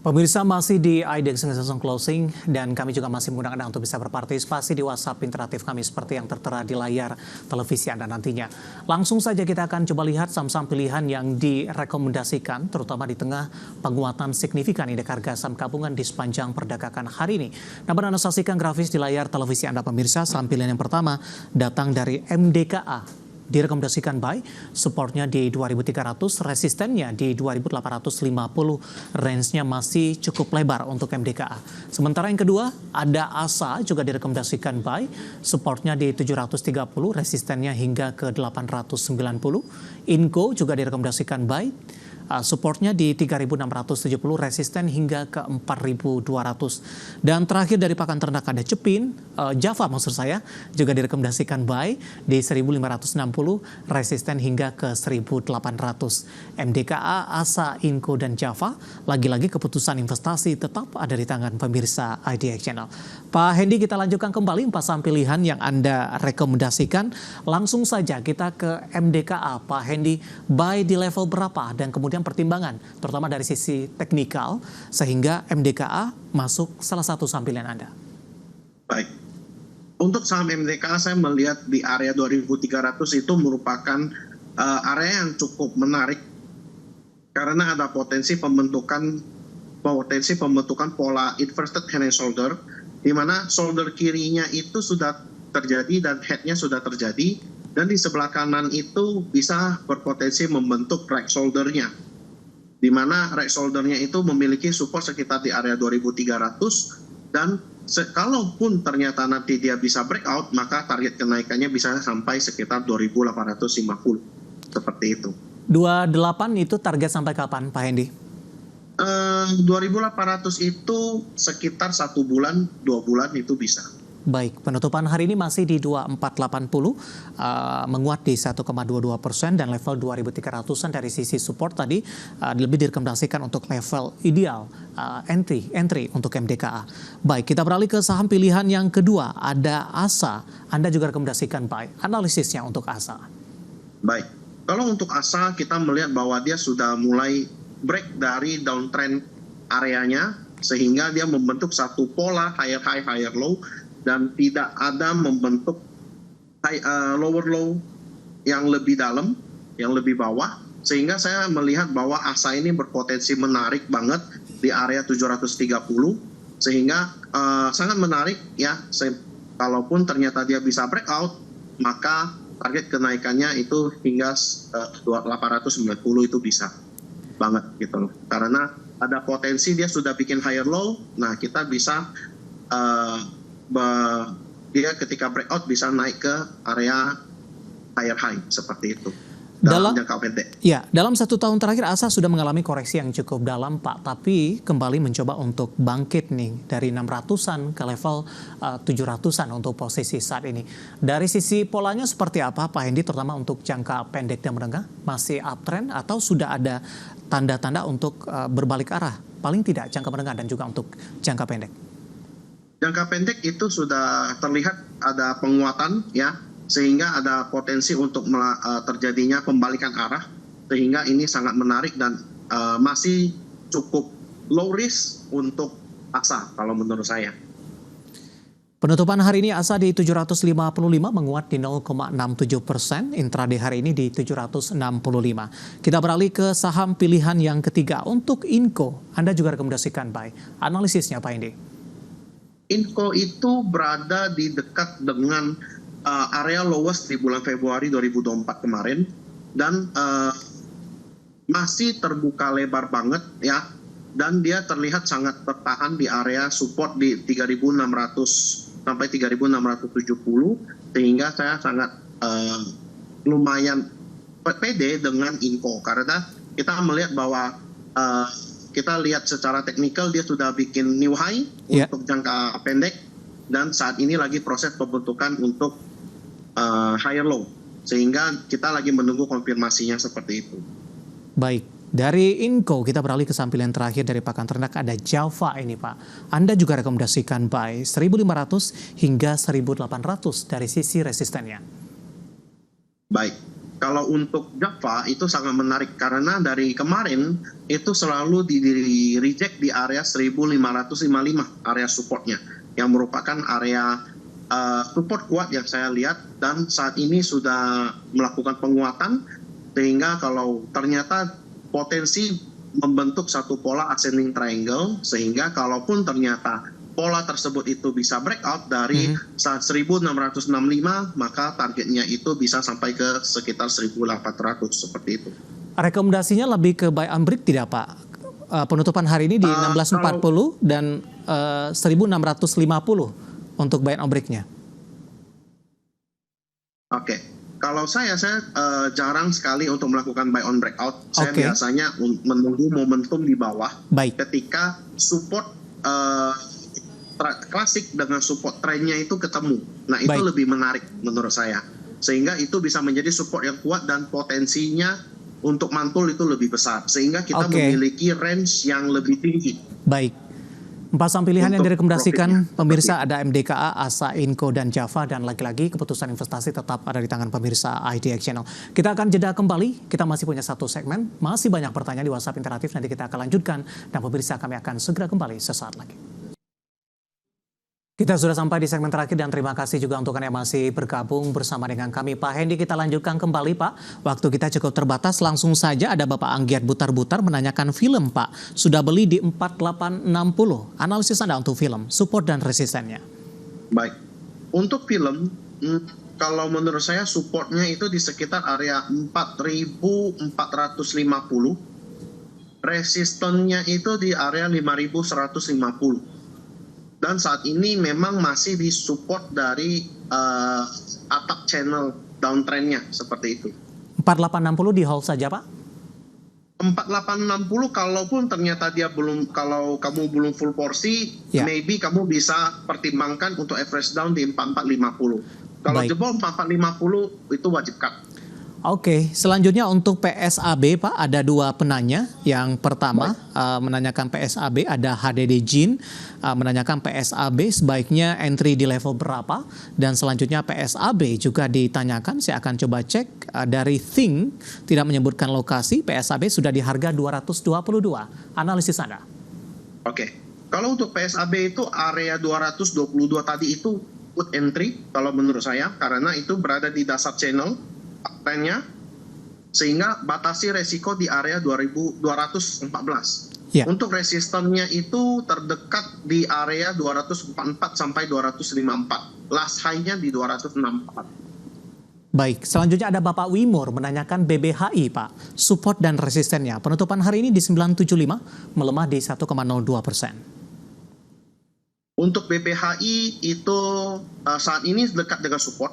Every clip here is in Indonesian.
Pemirsa masih di IDX Session Closing dan kami juga masih menggunakan Anda untuk bisa berpartisipasi di WhatsApp interaktif kami seperti yang tertera di layar televisi Anda nantinya. Langsung saja kita akan coba lihat saham-saham pilihan yang direkomendasikan terutama di tengah penguatan signifikan indeks harga saham gabungan di sepanjang perdagangan hari ini. Dapat Anda saksikan grafis di layar televisi Anda pemirsa. Saham pilihan yang pertama datang dari MDKA. Direkomendasikan buy, supportnya di 2.300, resistennya di 2.850, range-nya masih cukup lebar untuk MDKA. Sementara yang kedua, ada ASA juga direkomendasikan buy, supportnya di 730, resistennya hingga ke 890. Inco juga direkomendasikan buy, supportnya di 3.670, resisten hingga ke 4.200. Dan terakhir dari pakan ternak ada Cepin, Java maksud saya, juga direkomendasikan buy di 1.560, resisten hingga ke 1.800. MDKA, ASA, Inco, dan Java, lagi-lagi keputusan investasi tetap ada di tangan pemirsa IDX Channel. Pak Hendy, kita lanjutkan kembali 4 saham pilihan yang Anda rekomendasikan. Langsung saja kita ke MDKA. Pak Hendy, buy di level berapa dan kemudian pertimbangan, terutama dari sisi teknikal, sehingga MDKA masuk salah satu saham pilihan Anda? Baik, untuk saham MDKA saya melihat di area 2.300 itu merupakan area yang cukup menarik karena ada potensi pembentukan pola inverted head and shoulder, di mana shoulder kirinya itu sudah terjadi dan headnya sudah terjadi, dan di sebelah kanan itu bisa berpotensi membentuk right shoulder-nya, di mana right shoulder-nya itu memiliki support sekitar di area 2.300, dan kalaupun ternyata nanti dia bisa breakout, maka target kenaikannya bisa sampai sekitar 2.850, seperti itu. 28 itu target sampai kapan, Pak Hendy? 2.800 itu sekitar 1 bulan, 2 bulan itu bisa. Baik, penutupan hari ini masih di 2480, menguat di 1,22% dan level 2.300-an dari sisi support tadi lebih direkomendasikan untuk level ideal entry untuk MDKA. Baik, kita beralih ke saham pilihan yang kedua, ada ASA. Anda juga rekomendasikan buy. Analisisnya untuk ASA. Baik, kalau untuk ASA kita melihat bahwa dia sudah mulai break dari downtrend areanya, sehingga dia membentuk satu pola higher high, higher low, dan tidak ada membentuk lower low yang lebih dalam, yang lebih bawah, sehingga saya melihat bahwa ASA ini berpotensi menarik banget di area 730, sehingga sangat menarik ya. Kalaupun ternyata dia bisa breakout, maka target kenaikannya itu hingga 890 itu bisa banget gitu loh, karena ada potensi dia sudah bikin higher low. Nah, kita bisa dia ketika breakout bisa naik ke area higher high seperti itu dalam jangka pendek. Ya, dalam 1 tahun terakhir ASA sudah mengalami koreksi yang cukup dalam, Pak, tapi kembali mencoba untuk bangkit nih dari 600-an ke level 700-an untuk posisi saat ini. Dari sisi polanya seperti apa, Pak Hendy, terutama untuk jangka pendek dan menengah? Masih uptrend atau sudah ada tanda-tanda untuk berbalik arah? Paling tidak jangka menengah dan juga untuk jangka pendek. Jangka pendek itu sudah terlihat ada penguatan ya, sehingga ada potensi untuk terjadinya pembalikan arah, sehingga ini sangat menarik dan masih cukup low risk untuk ASA kalau menurut saya. Penutupan hari ini ASA di 755 menguat di 0,67%, intraday hari ini di 765. Kita beralih ke saham pilihan yang ketiga untuk Inco. Anda juga rekomendasikan buy. Analisisnya Pak Hendy. Inco itu berada di dekat dengan area lowest di bulan Februari 2024 kemarin, dan masih terbuka lebar banget ya, dan dia terlihat sangat bertahan di area support di 3.600 sampai 3.670, sehingga saya sangat lumayan pede dengan Inco, karena kita melihat bahwa kita lihat secara teknikal dia sudah bikin new high untuk jangka pendek, dan saat ini lagi proses pembentukan untuk higher low, sehingga kita lagi menunggu konfirmasinya seperti itu. Baik, dari Inco kita beralih ke saham pilihan terakhir dari pakan ternak, ada Java ini, Pak. Anda juga rekomendasikan buy 1.500 hingga 1.800 dari sisi resistennya. Baik, Kalau untuk Java itu sangat menarik karena dari kemarin itu selalu di reject di area 1555 area supportnya, yang merupakan area support kuat yang saya lihat, dan saat ini sudah melakukan penguatan, sehingga kalau ternyata potensi membentuk satu pola ascending triangle, sehingga kalaupun ternyata pola tersebut itu bisa breakout dari 1665, maka targetnya itu bisa sampai ke sekitar 1800 seperti itu. Rekomendasinya lebih ke buy and break tidak Pak? Penutupan hari ini di 1640 dan 1650 untuk buy and break-nya. Oke. Kalau saya jarang sekali untuk melakukan buy on breakout. Saya biasanya menunggu momentum di bawah. Baik. Ketika support klasik dengan support trennya itu ketemu. Nah, itu lebih menarik menurut saya. Sehingga itu bisa menjadi support yang kuat dan potensinya untuk mantul itu lebih besar. Sehingga kita memiliki range yang lebih tinggi. Baik. 4 saham pilihan yang direkomendasikan pemirsa ada MDKA, ASA, Inco, dan Java. Dan lagi-lagi keputusan investasi tetap ada di tangan pemirsa IDX Channel. Kita akan jeda kembali. Kita masih punya satu segmen. Masih banyak pertanyaan di WhatsApp interaktif. Nanti kita akan lanjutkan. Dan pemirsa kami akan segera kembali sesaat lagi. Kita sudah sampai di segmen terakhir dan terima kasih juga untuk Anda yang masih bergabung bersama dengan kami. Pak Hendy, kita lanjutkan kembali Pak. Waktu kita cukup terbatas, langsung saja ada Bapak Anggiat Butar-Butar menanyakan film Pak. Sudah beli di 4860. Analisis Anda untuk film, support dan resistennya. Baik, untuk film, kalau menurut saya supportnya itu di sekitar area 4450. Resistennya itu di area 5150. Dan saat ini memang masih disupport dari atap channel downtrendnya seperti itu. 4860 di hold saja Pak? 4860 kalaupun ternyata dia belum, kalau kamu belum full porsi, maybe kamu bisa pertimbangkan untuk average down di 4450. Kalau jebol 4450 itu wajib cut. Oke, selanjutnya untuk PSAB Pak, ada 2 penanya. Yang pertama menanyakan PSAB, ada HDD Jin menanyakan PSAB sebaiknya entry di level berapa. Dan selanjutnya PSAB juga ditanyakan, saya akan coba cek dari Think, tidak menyebutkan lokasi, PSAB sudah di harga 222. Analisis Anda. Oke, kalau untuk PSAB itu area 222 tadi itu good entry kalau menurut saya, karena itu berada di dasar channel trennya, sehingga batasi resiko di area 2214. Untuk resistennya itu terdekat di area 244 sampai 254. Last high-nya di 264. Baik, selanjutnya ada Bapak Wimur menanyakan BBHI Pak, support dan resistennya. Penutupan hari ini di 975, melemah di 1,02%. Untuk BBHI itu saat ini dekat dengan support,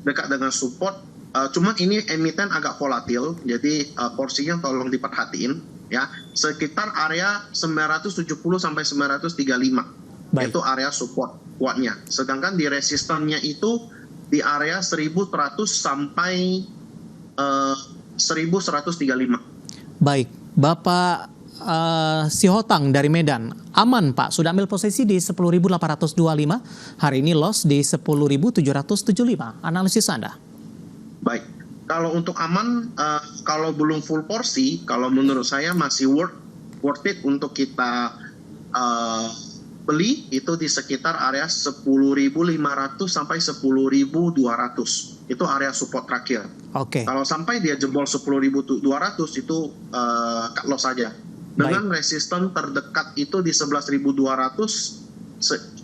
dekat dengan support. Cuman ini emiten agak volatil, jadi porsinya tolong diperhatiin ya. Sekitar area 970 sampai 935. Itu area support kuatnya. Sedangkan di resistennya itu di area 1100 sampai 1135. Baik, Bapak Sihotang dari Medan, aman Pak, sudah ambil posisi di 10.825, hari ini loss di 10.775. Analisis Anda. Baik, kalau untuk aman, kalau belum full porsi, kalau menurut saya masih worth it untuk kita beli itu di sekitar area 10.500 sampai 10.200. Itu area support terakhir. Kalau sampai dia jebol 10.200 itu cut loss saja. Dengan resisten terdekat itu di 11.200,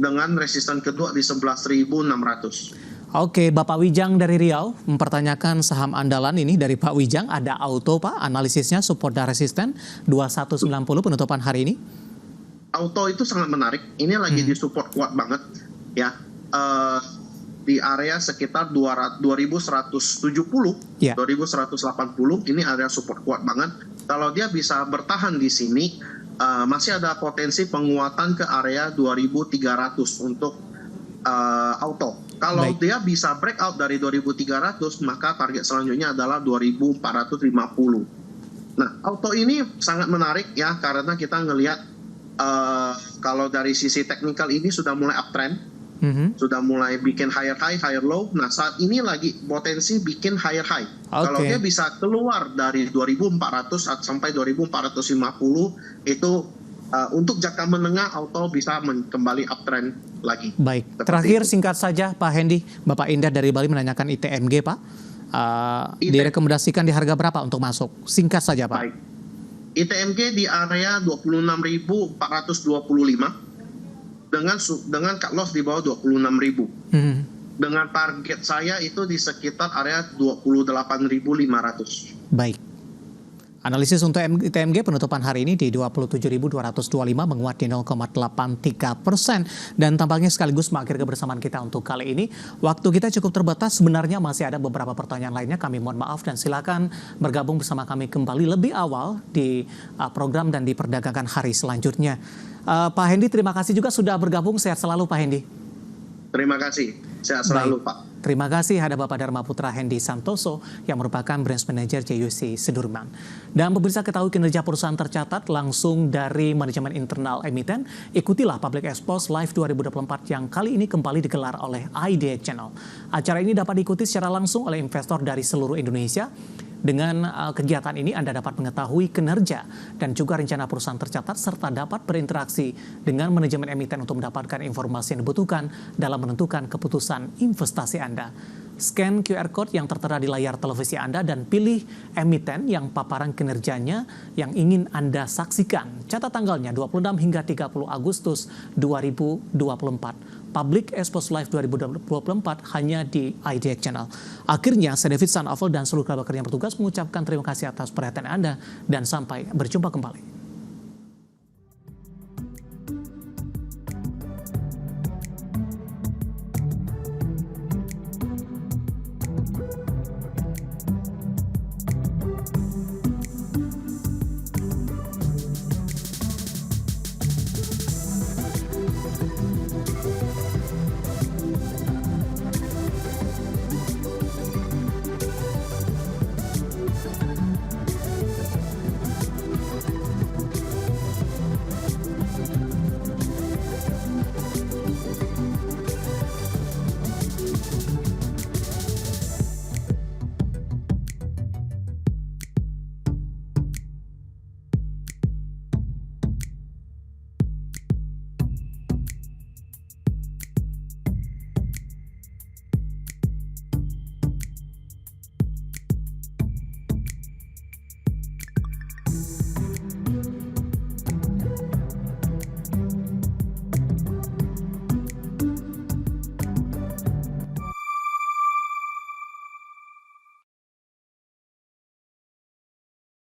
dengan resisten kedua di 11.600. Oke, Bapak Wijang dari Riau mempertanyakan saham andalan ini dari Pak Wijang, ada Auto Pak, analisisnya support dan resisten 2190 penutupan hari ini. Auto itu sangat menarik, ini lagi di support kuat banget ya, di area sekitar 2170, 2180, ini area support kuat banget. Kalau dia bisa bertahan di sini, masih ada potensi penguatan ke area 2300 untuk Auto. Kalau dia bisa breakout dari 2300, maka target selanjutnya adalah 2450. Nah, Auto ini sangat menarik ya, karena kita ngelihat kalau dari sisi teknikal ini sudah mulai uptrend Sudah mulai bikin higher high, higher low. Nah, saat ini lagi potensi bikin higher high. Kalau dia bisa keluar dari 2.400 sampai 2.450 itu untuk jangka menengah auto bisa kembali uptrend lagi. Baik, terakhir singkat saja Pak Hendy, Bapak Indar dari Bali menanyakan ITMG Pak. Direkomendasikan di harga berapa untuk masuk? Singkat saja Pak. Baik. ITMG di area 26.425 dengan cut loss di bawah 26.000. Dengan target saya itu di sekitar area 28.500. Baik. Analisis untuk ITMG penutupan hari ini di 27.225 menguat di 0,83% dan tampaknya sekaligus mengakhiri kebersamaan kita untuk kali ini. Waktu kita cukup terbatas, sebenarnya masih ada beberapa pertanyaan lainnya, kami mohon maaf dan silakan bergabung bersama kami kembali lebih awal di program dan di perdagangan hari selanjutnya. Pak Hendy, terima kasih juga sudah bergabung, sehat selalu Pak Hendy. Terima kasih, sehat selalu Pak. Terima kasih ada Bapak Dharma Putra Hendy Santoso yang merupakan Branch Manager JUC Sudirman. Dan pemirsa ketahui kinerja perusahaan tercatat langsung dari manajemen internal emiten. Ikutilah Public Expose Live 2024 yang kali ini kembali digelar oleh IDX Channel. Acara ini dapat diikuti secara langsung oleh investor dari seluruh Indonesia. Dengan kegiatan ini Anda dapat mengetahui kinerja dan juga rencana perusahaan tercatat serta dapat berinteraksi dengan manajemen emiten untuk mendapatkan informasi yang dibutuhkan dalam menentukan keputusan investasi Anda. Scan QR Code yang tertera di layar televisi Anda dan pilih emiten yang paparan kinerjanya yang ingin Anda saksikan. Catat tanggalnya 26 hingga 30 Agustus 2024. Public Expose Live 2024 hanya di IDX Channel. Akhirnya, saya David Sanafel dan seluruh kerabat kerja yang bertugas mengucapkan terima kasih atas perhatian Anda dan sampai berjumpa kembali.